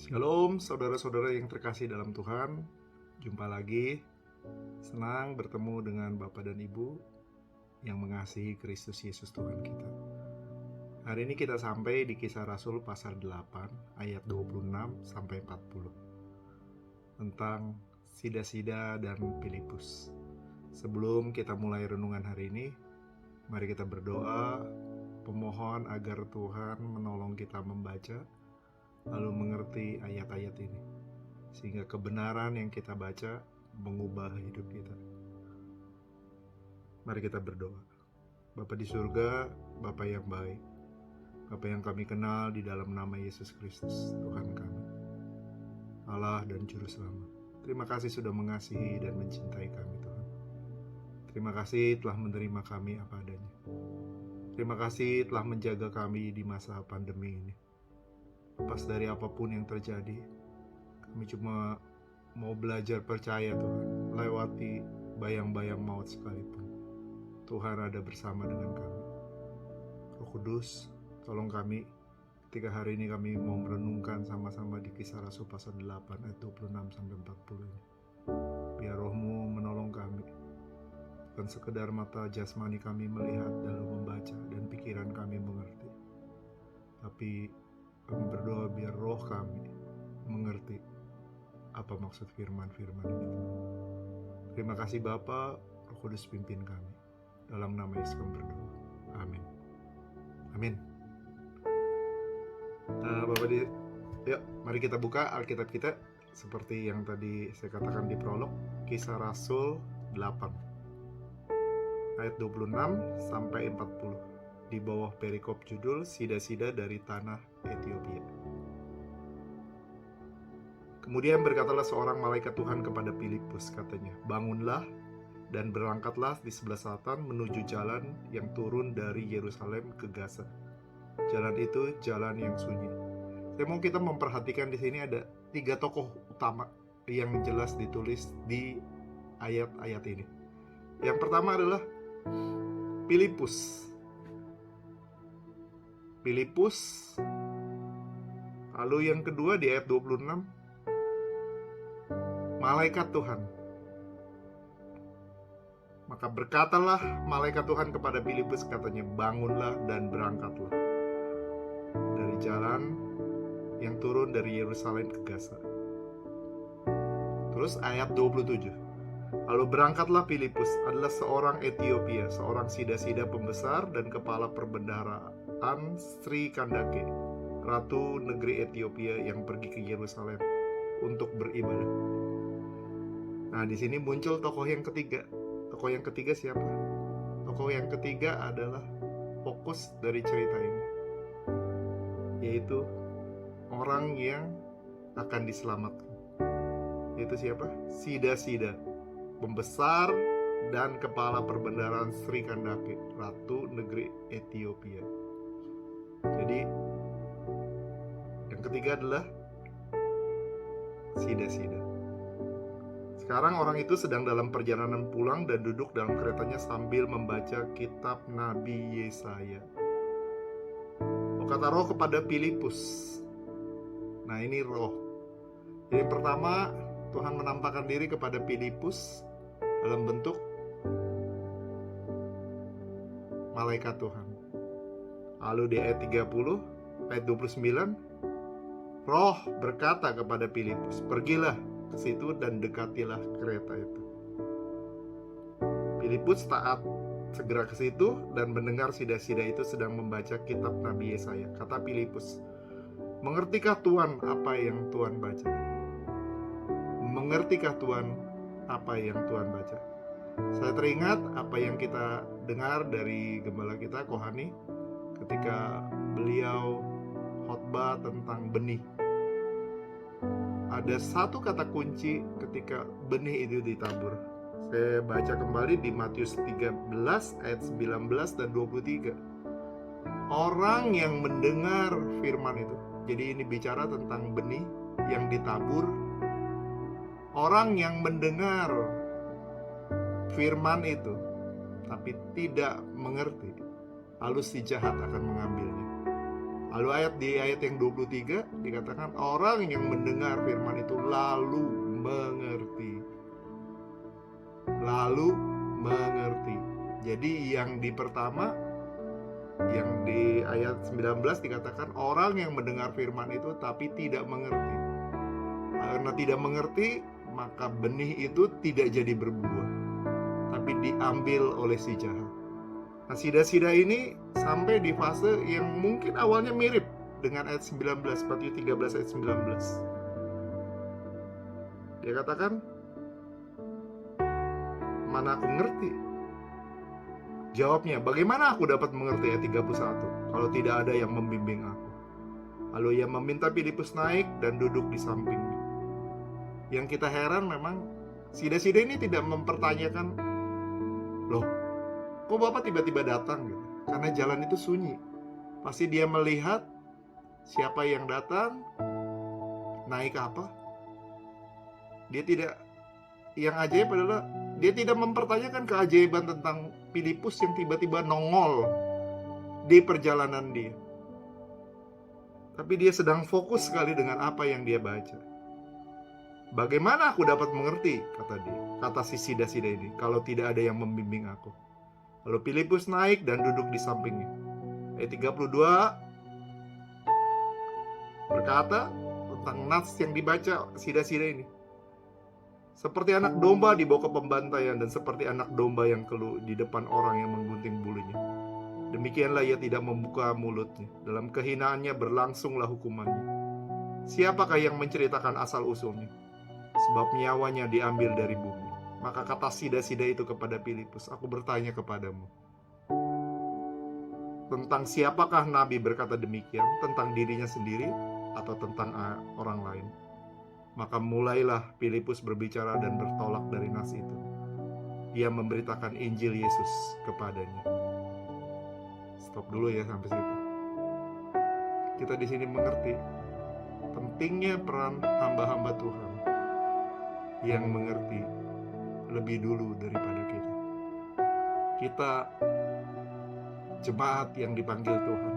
Shalom saudara-saudara yang terkasih dalam Tuhan. Jumpa lagi. Senang bertemu dengan Bapak dan Ibu yang mengasihi Kristus Yesus Tuhan kita. Hari ini kita sampai di Kisah Rasul pasal 8 ayat 26 sampai 40 tentang Sida-Sida dan Filipus. Sebelum kita mulai renungan hari ini, mari kita berdoa, pemohon agar Tuhan menolong kita membaca lalu mengerti ayat-ayat ini, sehingga kebenaran yang kita baca mengubah hidup kita. Mari kita berdoa. Bapa di surga, Bapa yang baik, Bapa yang kami kenal di dalam nama Yesus Kristus, Tuhan kami, Allah dan Juru Selamat. Terima kasih sudah mengasihi dan mencintai kami, Tuhan. Terima kasih telah menerima kami apa adanya. Terima kasih telah menjaga kami di masa pandemi ini. Lepas dari apapun yang terjadi, kami cuma mau belajar percaya Tuhan, lewati bayang-bayang maut sekalipun. Tuhan ada bersama dengan kami. Roh Kudus, tolong kami ketika hari ini kami mau merenungkan sama-sama di Kisah Rasul pasal 8 ayat 26 sampai 40 ini. Biar Roh-Mu menolong kami. Bukan sekedar mata jasmani kami melihat dalam membaca dan pikiran kami mengerti, tapi kami berdoa biar roh kami mengerti apa maksud firman-firman ini. Terima kasih Bapa, Roh Kudus pimpin kami. Dalam nama Yesus kami berdoa. Amin. Amin. Bapak yuk mari kita buka Alkitab kita seperti yang tadi saya katakan di prolog, Kisah Rasul 8 ayat 26 sampai 40. Di bawah perikop judul Sida-Sida dari Tanah Ethiopia. Kemudian berkatalah seorang malaikat Tuhan kepada Filipus, katanya, "Bangunlah dan berangkatlah di sebelah selatan menuju jalan yang turun dari Yerusalem ke Gaza. Jalan itu jalan yang sunyi." Saya mau kita memperhatikan di sini ada 3 tokoh utama yang jelas ditulis di ayat-ayat ini. Yang pertama adalah Filipus. Lalu yang kedua di ayat 26, malaikat Tuhan. Maka berkatalah malaikat Tuhan kepada Filipus, katanya, "Bangunlah dan berangkatlah dari jalan yang turun dari Yerusalem ke Gaza." Terus ayat 27, lalu berangkatlah Filipus, adalah seorang Ethiopia, seorang sida-sida pembesar dan kepala perbendaharaan Sri Kandake, ratu negeri Ethiopia yang pergi ke Yerusalem untuk beribadah. Nah, di sini muncul tokoh yang ketiga. Tokoh yang ketiga siapa? Tokoh yang ketiga adalah fokus dari cerita ini, yaitu orang yang akan diselamatkan. Yaitu siapa? Sida-sida, pembesar dan kepala perbendaharaan Sri Kandake, ratu negeri Ethiopia. Jadi yang ketiga adalah Sida-Sida. Sekarang orang itu sedang dalam perjalanan pulang dan duduk dalam keretanya sambil membaca kitab Nabi Yesaya. Kata roh kepada Filipus. Nah, ini roh. Jadi pertama Tuhan menampakkan diri kepada Filipus dalam bentuk malaikat Tuhan. Lalu di ayat 30, ayat 29, roh berkata kepada Filipus, "Pergilah ke situ dan dekatilah kereta itu." Filipus taat, segera ke situ dan mendengar sida-sida itu sedang membaca kitab Nabi Yesaya. Kata Filipus, "Mengertikah Tuhan apa yang Tuhan baca?" Mengertikah Tuhan apa yang Tuhan baca? Saya teringat apa yang kita dengar dari gembala kita, Kohani, ketika beliau khotbah tentang benih. Ada satu kata kunci ketika benih itu ditabur. Saya baca kembali di Matius 13 ayat 19 dan 23. Orang yang mendengar firman itu. Jadi ini bicara tentang benih yang ditabur. Orang yang mendengar firman itu tapi tidak mengerti, lalu si jahat akan mengambilnya. Lalu di ayat yang 23 dikatakan orang yang mendengar firman itu lalu mengerti. Lalu mengerti. Jadi yang di pertama, yang di ayat 19 dikatakan orang yang mendengar firman itu tapi tidak mengerti. Karena tidak mengerti, maka benih itu tidak jadi berbuah, tapi diambil oleh si jahat. Nah, sida-sida ini sampai di fase yang mungkin awalnya mirip dengan ayat 19, Matius 13 ayat 19. Dia katakan, mana aku ngerti? Jawabnya, bagaimana aku dapat mengerti ayat 31 kalau tidak ada yang membimbing aku? Lalu ia meminta Filipus naik dan duduk di sampingnya. Yang kita heran memang sida-sida ini tidak mempertanyakan, loh, kok Bapak tiba-tiba datang gitu? Karena jalan itu sunyi. Pasti dia melihat siapa yang datang, naik apa. Dia tidak, yang ajaib adalah dia tidak mempertanyakan keajaiban tentang Filipus yang tiba-tiba nongol di perjalanan dia. Tapi dia sedang fokus sekali dengan apa yang dia baca. Bagaimana aku dapat mengerti, kata dia, kata si sida-sida ini, kalau tidak ada yang membimbing aku. Lalu Filipus naik dan duduk di sampingnya. Ayat 32 berkata tentang nats yang dibaca sida-sida ini. Seperti anak domba dibawa ke pembantaian dan seperti anak domba yang keluh di depan orang yang menggunting bulunya. Demikianlah ia tidak membuka mulutnya. Dalam kehinaannya berlangsunglah hukumannya. Siapakah yang menceritakan asal-usulnya? Sebab nyawanya diambil dari bumi. Maka kata sida-sida itu kepada Filipus, aku bertanya kepadamu, tentang siapakah Nabi berkata demikian, tentang dirinya sendiri atau tentang orang lain? Maka mulailah Filipus berbicara dan bertolak dari nas itu. Ia memberitakan Injil Yesus kepadanya. Stop dulu ya sampai situ. Kita di sini mengerti pentingnya peran hamba-hamba Tuhan yang mengerti lebih dulu daripada kita. Kita jemaat yang dipanggil Tuhan,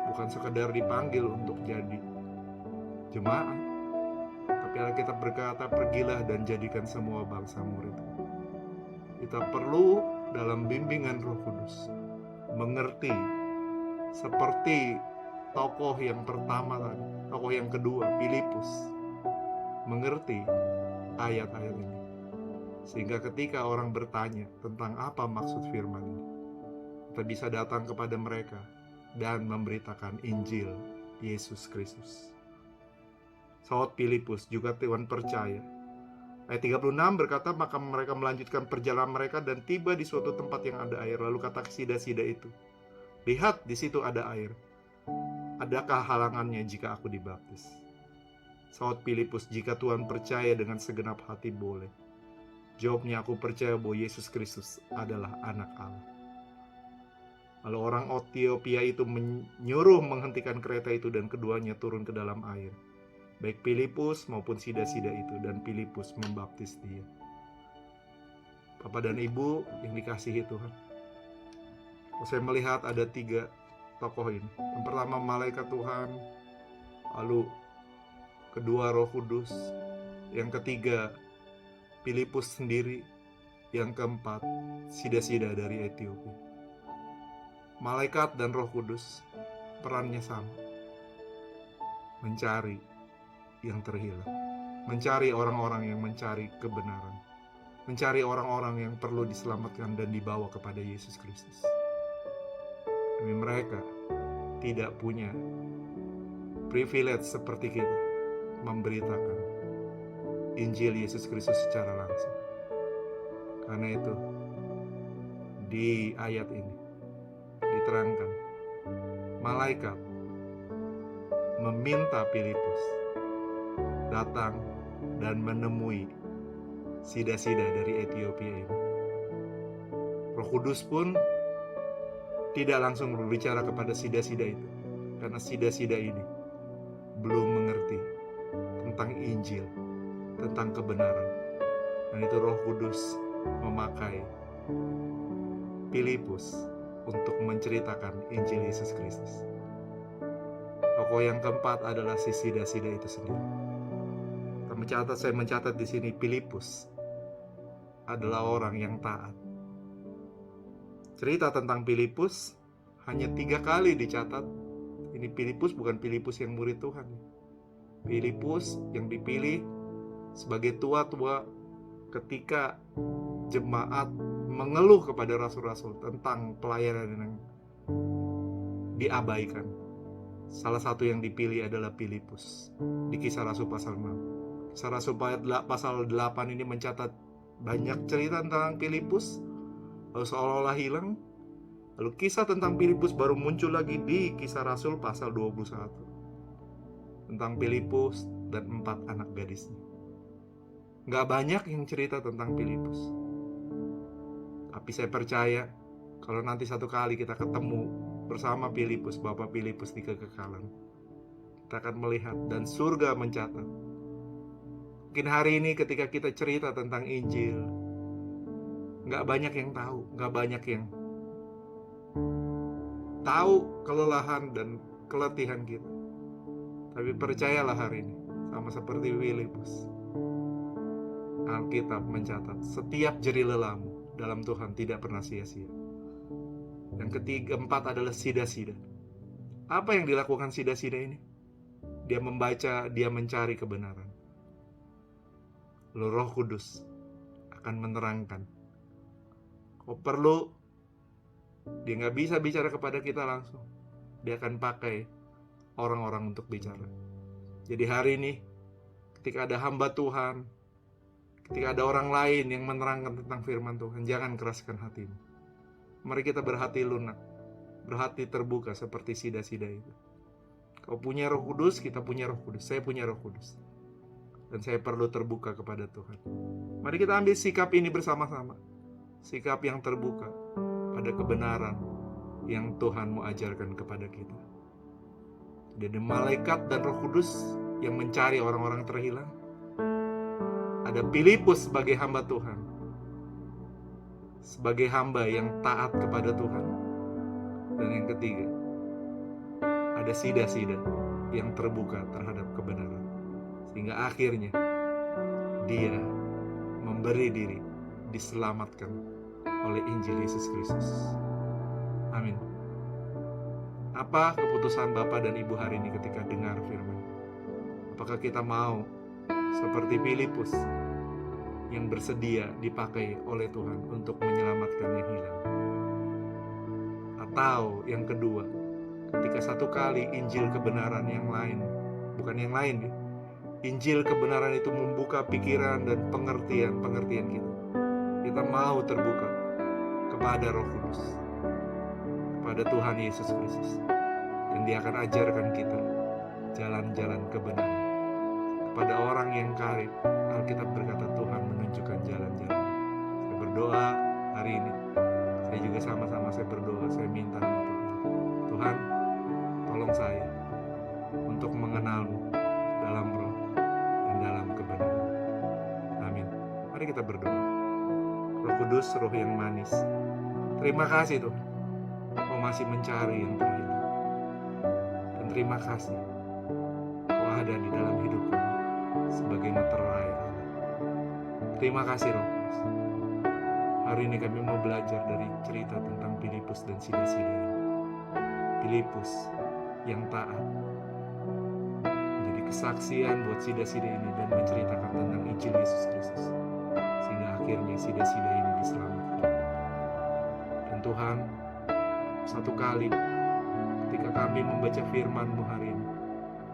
bukan sekedar dipanggil untuk jadi jemaat, tapi Alkitab berkata, pergilah dan jadikan semua bangsa murid. Kita perlu dalam bimbingan Roh Kudus mengerti seperti tokoh yang pertama tadi, tokoh yang kedua, Filipus, mengerti ayat-ayat ini. Sehingga ketika orang bertanya tentang apa maksud firman ini, kita bisa datang kepada mereka dan memberitakan Injil Yesus Kristus. Saud Filipus juga Tuhan percaya. Ayat 36 berkata, maka mereka melanjutkan perjalanan mereka dan tiba di suatu tempat yang ada air. Lalu kata sida-sida itu, lihat di situ ada air. Adakah halangannya jika aku dibaptis? Saud Filipus, jika Tuhan percaya dengan segenap hati boleh. Jawabnya, aku percaya bahwa Yesus Kristus adalah anak Allah. Lalu orang Etiopia itu menyuruh menghentikan kereta itu dan keduanya turun ke dalam air, baik Filipus maupun sida-sida itu, dan Filipus membaptis dia. Bapak dan Ibu yang dikasihi Tuhan, saya melihat ada 3 tokoh ini. Yang pertama malaikat Tuhan, lalu kedua Roh Kudus, yang ketiga Filipus sendiri, yang keempat sida-sida dari Ethiopia. Malaikat dan Roh Kudus perannya sama, mencari yang terhilang, mencari orang-orang yang mencari kebenaran, mencari orang-orang yang perlu diselamatkan dan dibawa kepada Yesus Kristus. Demi mereka tidak punya privilege seperti kita memberitakan Injil Yesus Kristus secara langsung. Karena itu di ayat ini diterangkan, malaikat meminta Filipus datang dan menemui sida-sida dari Ethiopia ini. Roh Kudus pun tidak langsung berbicara kepada sida-sida itu, karena sida-sida ini belum mengerti tentang Injil, tentang kebenaran. Dan itu Roh Kudus memakai Filipus untuk menceritakan Injil Yesus Kristus. Tokoh yang keempat adalah si sida-sida itu sendiri. Saya mencatat di sini Filipus adalah orang yang taat. Cerita tentang Filipus hanya 3 kali dicatat. Ini Filipus bukan Filipus yang murid Tuhan. Filipus yang dipilih sebagai tua-tua ketika jemaat mengeluh kepada rasul-rasul tentang pelayanan yang diabaikan. Salah satu yang dipilih adalah Filipus di Kisah Rasul pasal 6. Kisah Rasul pasal 8 ini mencatat banyak cerita tentang Filipus, lalu seolah-olah hilang. Lalu kisah tentang Filipus baru muncul lagi di Kisah Rasul pasal 21. Tentang Filipus dan 4 anak gadisnya. Gak banyak yang cerita tentang Filipus. Tapi saya percaya kalau nanti satu kali kita ketemu bersama Filipus, Bapak Filipus di kekekalan, kita akan melihat dan surga mencatat. Mungkin hari ini ketika kita cerita tentang Injil, gak banyak yang tahu, gak banyak yang tahu kelelahan dan keletihan kita. Tapi percayalah hari ini, sama seperti Filipus, Alkitab mencatat setiap jerih lelahmu dalam Tuhan tidak pernah sia-sia. Yang keempat adalah sida-sida. Apa yang dilakukan sida-sida ini? Dia membaca, dia mencari kebenaran. Lalu Roh Kudus akan menerangkan. Kau perlu, dia gak bisa bicara kepada kita langsung. Dia akan pakai orang-orang untuk bicara. Jadi hari ini, ketika ada hamba Tuhan, ketika ada orang lain yang menerangkan tentang firman Tuhan, jangan keraskan hatimu. Mari kita berhati lunak, berhati terbuka seperti sida-sida itu. Kau punya Roh Kudus, kita punya Roh Kudus, saya punya Roh Kudus. Dan saya perlu terbuka kepada Tuhan. Mari kita ambil sikap ini bersama-sama. Sikap yang terbuka pada kebenaran yang Tuhan mau ajarkan kepada kita. Jadi malaikat dan Roh Kudus yang mencari orang-orang terhilang. Ada Filipus sebagai hamba Tuhan, sebagai hamba yang taat kepada Tuhan. Dan yang ketiga, ada sida-sida yang terbuka terhadap kebenaran. Sehingga akhirnya dia memberi diri, diselamatkan oleh Injil Yesus Kristus. Amin. Apa keputusan Bapak dan Ibu hari ini ketika dengar firman? Apakah kita mau seperti Filipus yang bersedia dipakai oleh Tuhan untuk menyelamatkan yang hilang? Atau yang kedua, ketika satu kali Injil kebenaran yang lain, bukan yang lain ya, Injil kebenaran itu membuka pikiran dan pengertian kita. Kita mau terbuka kepada Roh Kudus, kepada Tuhan Yesus Kristus. Dan Dia akan ajarkan kita jalan-jalan kebenaran. Kepada orang yang karib, Alkitab berkata Tuhan menunjukkan jalan-jalan. Saya berdoa hari ini. Saya juga sama-sama saya berdoa, saya minta sama Tuhan. Tuhan, tolong saya untuk mengenal-Mu dalam roh dan dalam kebenaran. Amin. Mari kita berdoa. Roh Kudus, Roh yang manis, terima kasih Tuhan, Kau masih mencari yang terhilang. Dan terima kasih Kau ada di dalam hidup kami sebagai meterai Allah. Terima kasih Roh Kudus. Hari ini kami mau belajar dari cerita tentang Filipus dan sida-sida ini. Filipus yang taat menjadi kesaksian buat sida-sida ini dan menceritakan tentang Injil Yesus Kristus, sehingga akhirnya sida-sida ini diselamatkan. Dan Tuhan, satu kali ketika kami membaca firman-Mu hari ini,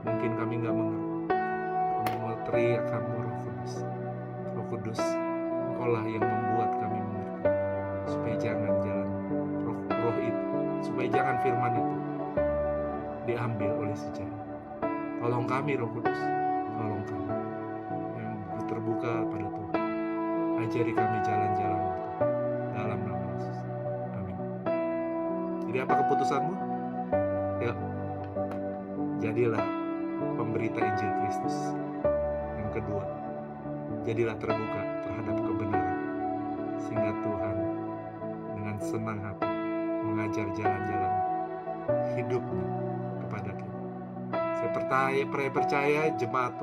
mungkin kami gak mengerti. Kami mau teriak kamu Roh Kudus. Roh Kudus, Engkaulah yang membuat kami mengerti, supaya jangan jalan roh itu, supaya jangan firman itu diambil oleh si jahat. Tolong kami Roh Kudus, tolong kami yang terbuka pada Tuhan. Ajari kami jalan-jalan itu dalam nama Yesus. Amin. Jadi apa keputusanmu? Ya, jadilah pemberita Injil Kristus. Yang kedua, jadilah terbuka terhadap kebenaran, sehingga Tuhan dengan senang hati mengajar jalan-jalan hidupnya kepada kita. Saya percaya jemaat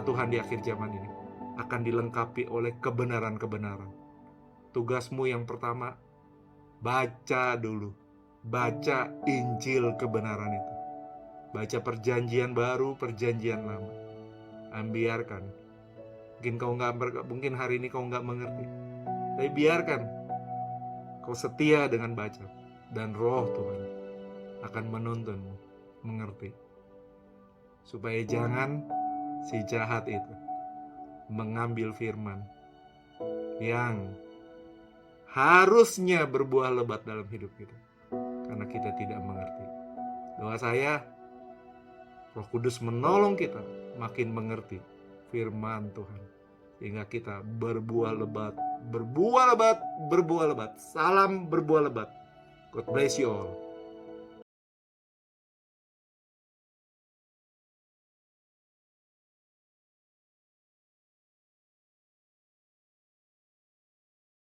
Tuhan di akhir zaman ini akan dilengkapi oleh kebenaran-kebenaran. Tugasmu yang pertama, baca dulu. Baca Injil kebenaran itu. Baca perjanjian baru, perjanjian lama. Biarkan. Mungkin hari ini kau nggak mengerti. Tapi biarkan kau setia dengan baca. Dan Roh Tuhan akan menuntunmu mengerti. Supaya jangan si jahat itu mengambil firman yang harusnya berbuah lebat dalam hidup kita, karena kita tidak mengerti. Doa saya, Roh Kudus menolong kita makin mengerti firman Tuhan, sehingga kita berbuah lebat. Salam berbuah lebat. God bless you all.